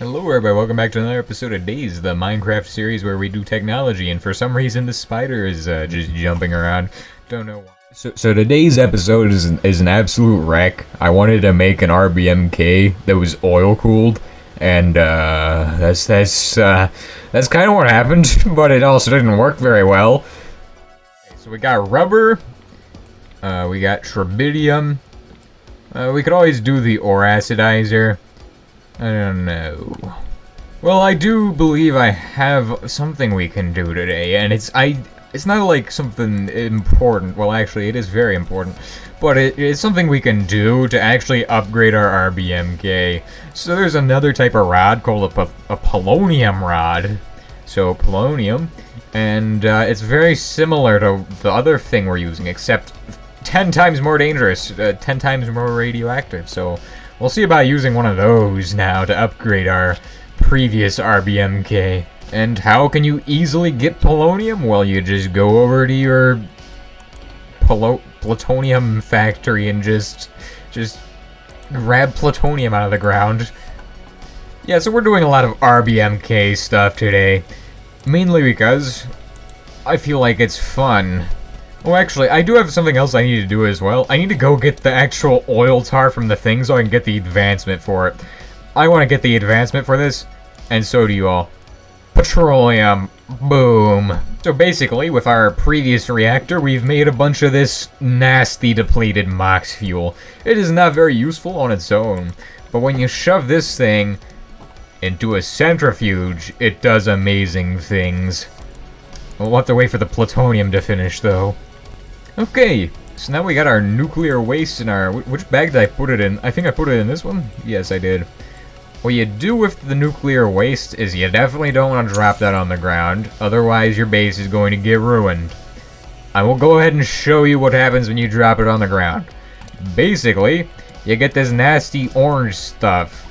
Hello everybody, welcome back to another episode of Days, the Minecraft series where we do technology, and for some reason the spider is just jumping around. Don't know why. So today's episode is an absolute wreck. I wanted to make an RBMK that was oil cooled, and that's kind of what happened, but it also didn't work very well. Okay, so we got rubber, we got tritium, we could always do the ore acidizer. I don't know. Well, I do believe I have something we can do today, and it's not like something important. Well, actually, it is very important, but it's something we can do to actually upgrade our RBMK. So there's another type of rod called a polonium rod. So polonium, and it's very similar to the other thing we're using, except 10 times more dangerous, 10 times more radioactive. So we'll see about using one of those now to upgrade our previous RBMK. And how can you easily get polonium? Well, you just go over to your plutonium factory and just grab plutonium out of the ground. Yeah, so we're doing a lot of RBMK stuff today, mainly because I feel like it's fun. Oh, actually, I do have something else I need to do as well. I need to go get the actual oil tar from the thing so I can get the advancement for it. I want to get the advancement for this, and so do you all. Petroleum. Boom. So basically, with our previous reactor, we've made a bunch of this nasty depleted mox fuel. It is not very useful on its own, but when you shove this thing into a centrifuge, it does amazing things. We'll have to wait for the plutonium to finish, though. Okay, so now we got our nuclear waste in our... Which bag did I put it in? I think I put it in this one? Yes, I did. What you do with the nuclear waste is you definitely don't want to drop that on the ground, otherwise your base is going to get ruined. I will go ahead and show you what happens when you drop it on the ground. Basically, you get this nasty orange stuff.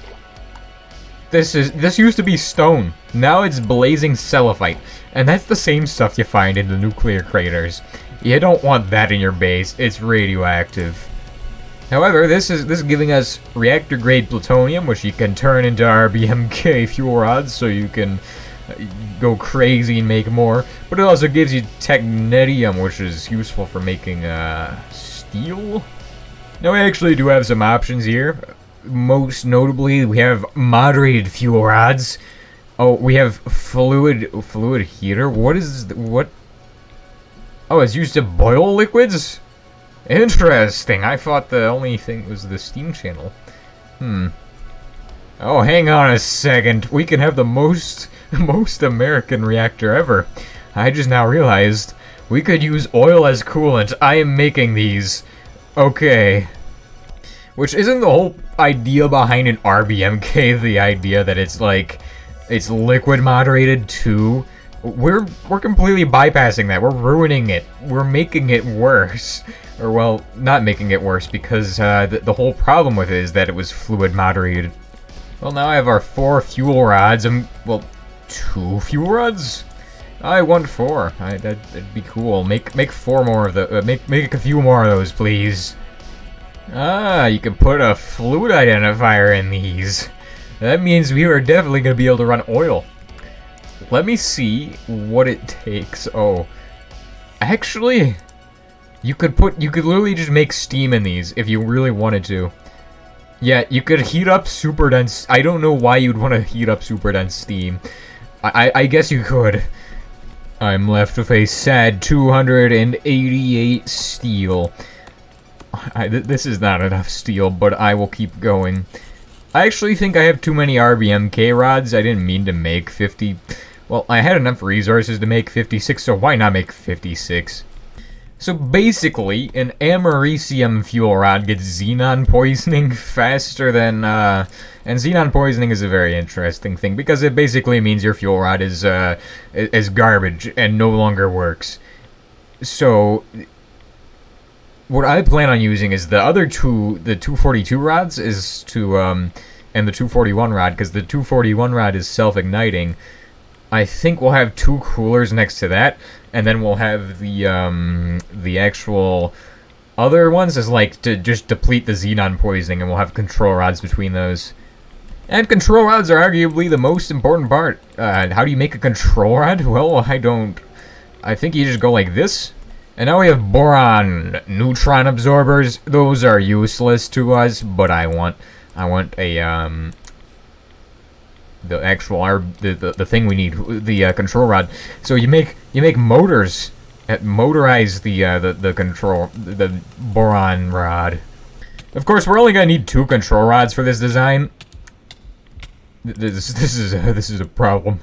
This used to be stone. Now it's blazing cellophite, and that's the same stuff you find in the nuclear craters. You don't want that in your base. It's radioactive. However, this is giving us reactor-grade plutonium, which you can turn into RBMK fuel rods, so you can go crazy and make more. But it also gives you technetium, which is useful for making steel. Now, we actually do have some options here. Most notably, we have moderated fuel rods. Oh, we have fluid heater. What? Oh, it's used to boil liquids? Interesting. I thought the only thing was the steam channel. Oh, hang on a second. We can have the most American reactor ever. I just now realized we could use oil as coolant. I am making these. Okay. Which isn't the whole idea behind an RBMK, the idea that it's like, it's liquid moderated too. We're completely bypassing that. We're ruining it. We're making it worse. Or, well, not making it worse, because the whole problem with it is that it was fluid moderated. Well, now I have our 4 fuel rods, and, well, 2 fuel rods? I want 4. That'd be cool. Make 4 more of the, make a few more of those, please. Ah, you can put a fluid identifier in these. That means we are definitely going to be able to run oil. Let me see what it takes. Oh, actually, you could literally just make steam in these if you really wanted to. Yeah, you could heat up super dense. I don't know why you'd want to heat up super dense steam. I guess you could. I'm left with a sad 288 steel. This is not enough steel, but I will keep going. I actually think I have too many RBMK rods. I didn't mean to make 50. Well, I had enough resources to make 56, so why not make 56? So basically, an americium fuel rod gets xenon poisoning faster than, and xenon poisoning is a very interesting thing, because it basically means your fuel rod is garbage and no longer works. So what I plan on using is the other two, the 242 rods is to, and the 241 rod, because the 241 rod is self-igniting. I think we'll have 2 coolers next to that, and then we'll have the actual other ones as like to just deplete the xenon poisoning, and we'll have control rods between those. And control rods are arguably the most important part. How do you make a control rod? Well, I think you just go like this. And now we have boron neutron absorbers. Those are useless to us, but I want a the actual the thing we need, the control rod. So you make motors that motorize the boron rod. Of course, we're only gonna need 2 control rods for this design. This is a problem.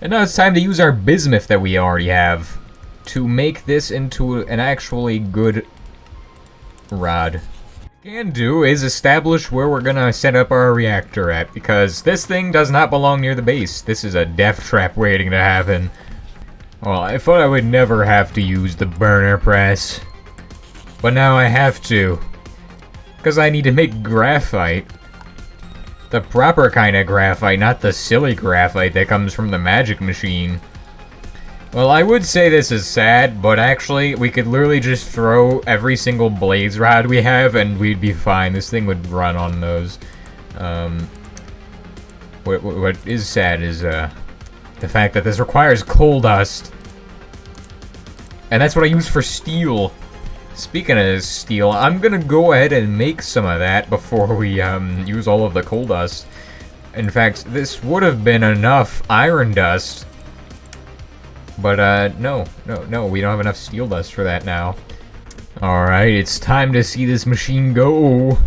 And now it's time to use our bismuth that we already have to make this into an actually good rod. What we can do is establish where we're gonna set up our reactor at, because this thing does not belong near the base. This is a death trap waiting to happen. Well, I thought I would never have to use the burner press, but now I have to, because I need to make graphite. The proper kind of graphite, not the silly graphite that comes from the magic machine. Well, I would say this is sad, but actually, we could literally just throw every single blaze rod we have, and we'd be fine. This thing would run on those. What is sad is the fact that this requires coal dust, and that's what I use for steel. Speaking of steel, I'm gonna go ahead and make some of that before we use all of the coal dust. In fact, this would have been enough iron dust, but no, we don't have enough steel dust for that now. Alright, it's time to see this machine go.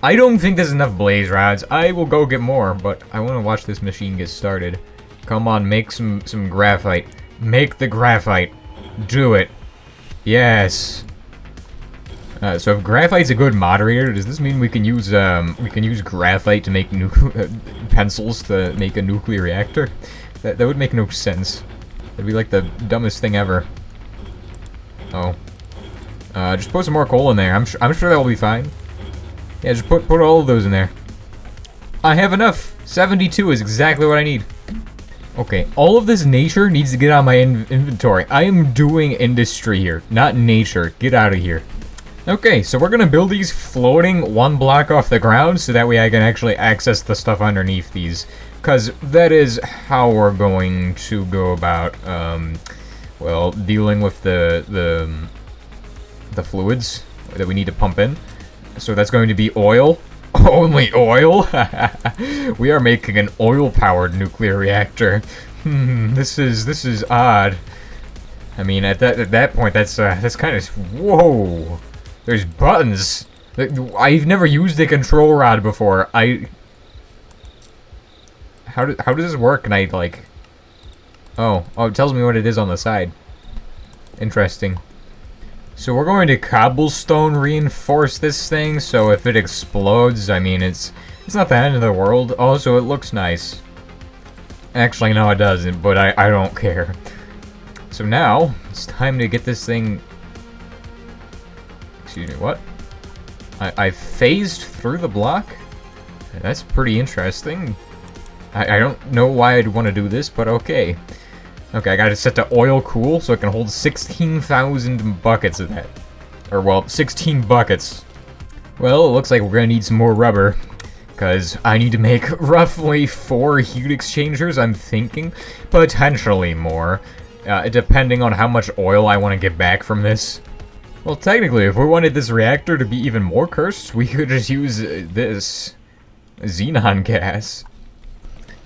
I don't think there's enough blaze rods. I will go get more, but I want to watch this machine get started. Come on, make some graphite. Make the graphite. Do it. Yes. So if graphite's a good moderator, does this mean we can use graphite to make pencils to make a nuclear reactor? That would make no sense. That'd be like the dumbest thing ever. Oh. Just put some more coal in there. I'm sure that will be fine. Yeah, just put all of those in there. I have enough. 72 is exactly what I need. Okay, all of this nature needs to get out of my inventory. I am doing industry here, not nature. Get out of here. Okay, so we're gonna build these floating 1 block off the ground so that way I can actually access the stuff underneath these. Because that is how we're going to go about, well, dealing with the fluids that we need to pump in. So that's going to be oil. Only oil? We are making an oil-powered nuclear reactor. This is odd. I mean, at that point, that's kind of whoa. There's buttons. I've never used a control rod before. How does this work? Can I like? Oh, it tells me what it is on the side. Interesting. So we're going to cobblestone reinforce this thing, so if it explodes, I mean, it's not the end of the world. Also, it looks nice. Actually, no, it doesn't, but I don't care. So now, it's time to get this thing... Excuse me, what? I phased through the block? That's pretty interesting. I don't know why I'd want to do this, but okay. Okay, I got it set to oil cool, so it can hold 16,000 buckets of that. Or, well, 16 buckets. Well, it looks like we're gonna need some more rubber. Because I need to make roughly 4 heat exchangers, I'm thinking. Potentially more. Depending on how much oil I want to get back from this. Well, technically, if we wanted this reactor to be even more cursed, we could just use this xenon gas.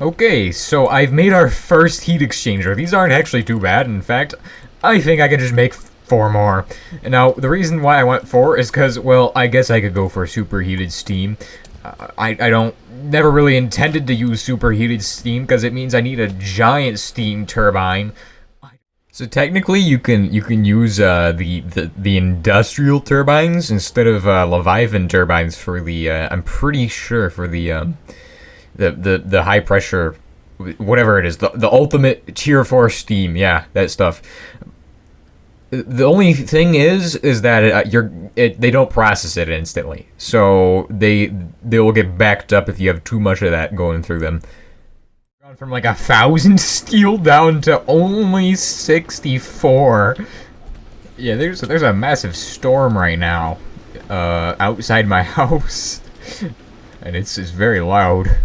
Okay, so I've made our first heat exchanger. These aren't actually too bad. In fact, I think I can just make 4 more. And now, the reason why I want 4 is because, well, I guess I could go for superheated steam. I never really intended to use superheated steam because it means I need a giant steam turbine. So technically, you can use the industrial turbines instead of Leviathan turbines for the I'm pretty sure for the high pressure, whatever it is, the ultimate tier 4 steam. Yeah, that stuff. The only thing is that they don't process it instantly, so they will get backed up if you have too much of that going through them. Gone from like 1,000 steel down to only 64. Yeah, there's a massive storm right now outside my house. And it's very loud.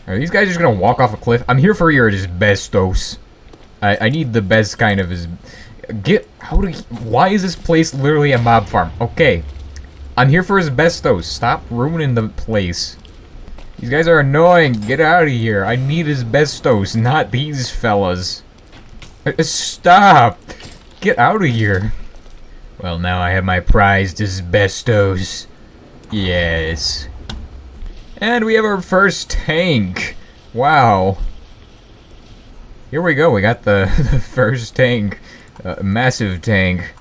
Are these guys just gonna walk off a cliff? I'm here for your asbestos. I need the best kind of why is this place literally a mob farm? Okay. I'm here for asbestos. Stop ruining the place. These guys are annoying. Get out of here. I need asbestos, not these fellas. Stop. Get out of here. Well, now I have my prized asbestos. Yes. And we have our first tank. Wow. Here we go. We got the first tank. Massive tank.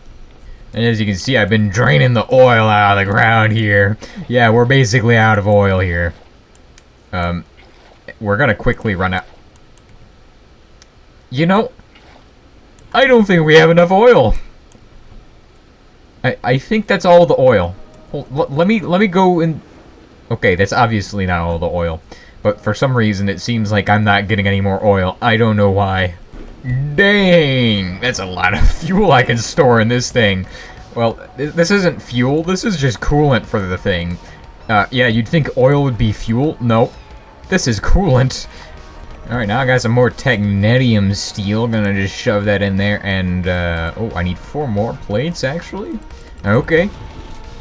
And as you can see, I've been draining the oil out of the ground here. Yeah, we're basically out of oil here. We're gonna quickly run out. You know, I don't think we have enough oil. I think that's all the oil. Let me go and... Okay, that's obviously not all the oil. But for some reason, it seems like I'm not getting any more oil. I don't know why. Dang! That's a lot of fuel I can store in this thing. Well, this isn't fuel. This is just coolant for the thing. Yeah, you'd think oil would be fuel. Nope. This is coolant. Alright, now I got some more technetium steel. Gonna just shove that in there. And, oh, I need 4 more plates, actually. Okay.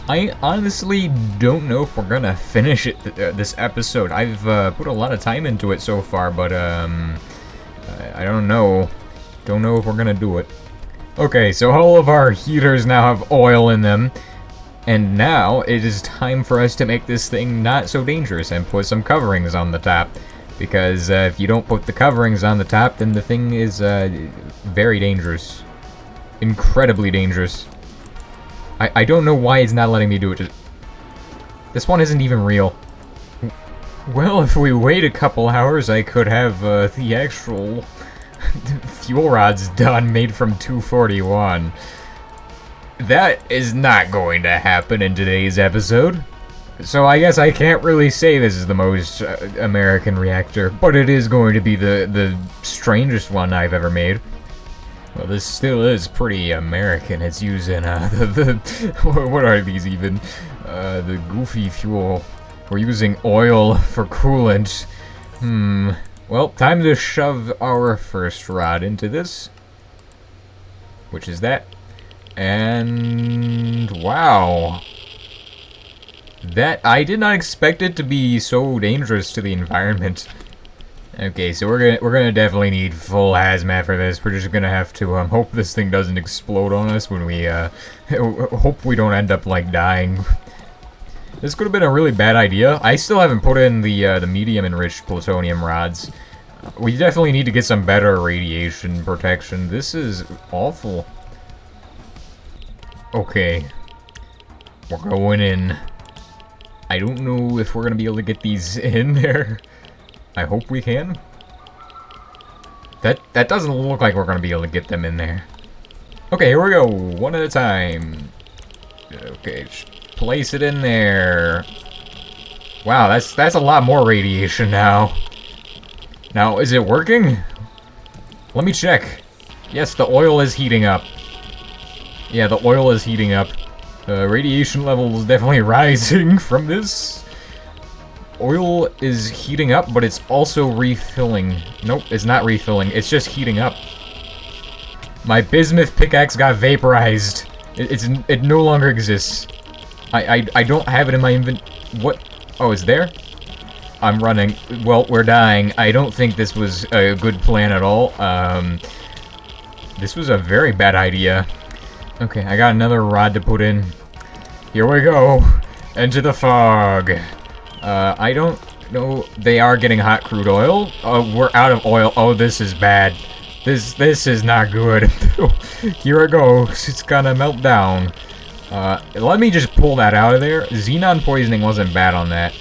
I honestly don't know if we're gonna finish it this episode. I've put a lot of time into it so far, but I don't know. Don't know if we're gonna do it. Okay, so all of our heaters now have oil in them, and now it is time for us to make this thing not so dangerous and put some coverings on the top. Because if you don't put the coverings on the top, then the thing is very dangerous. Incredibly dangerous. I don't know why it's not letting me do it. This one isn't even real. Well, if we wait a couple hours, I could have the actual fuel rods done, made from 241. That is not going to happen in today's episode. So I guess I can't really say this is the most American reactor, but it is going to be the strangest one I've ever made. Well, this still is pretty American. It's using what are these even? The goofy fuel. We're using oil for coolant. Well, time to shove our first rod into this. Which is that. And wow. That, I did not expect it to be so dangerous to the environment. Okay, so we're gonna definitely need full hazmat for this. We're just gonna have to hope this thing doesn't explode on us when we hope we don't end up like dying. This could have been a really bad idea. I still haven't put in the medium enriched plutonium rods. We definitely need to get some better radiation protection. This is awful. Okay, we're going in. I don't know if we're gonna be able to get these in there. I hope we can. That doesn't look like we're gonna be able to get them in there. Okay, here we go. One at a time. Okay, just place it in there. Wow, that's a lot more radiation now. Now, is it working? Let me check. Yes, the oil is heating up. Yeah, the oil is heating up. Radiation level is definitely rising from this. Oil is heating up, but it's also refilling. Nope, it's not refilling. It's just heating up. My bismuth pickaxe got vaporized. It no longer exists. I don't have it in my What? Oh, it's there? I'm running. Well, we're dying. I don't think this was a good plan at all. This was a very bad idea. Okay, I got another rod to put in. Here we go. Into the fog. I don't know. They are getting hot crude oil. Oh, we're out of oil. Oh, this is bad. This is not good. Here it goes. It's gonna melt down. Let me just pull that out of there. Xenon poisoning wasn't bad on that.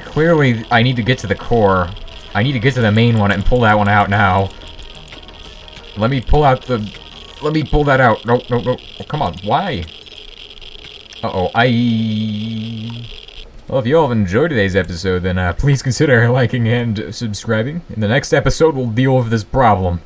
Clearly, I need to get to the core. I need to get to the main one and pull that one out now. Let me pull out the... Let me pull that out. No, no, no. Oh, come on. Why? Uh-oh. Well, if you all have enjoyed today's episode, then please consider liking and subscribing. In the next episode, we'll deal with this problem.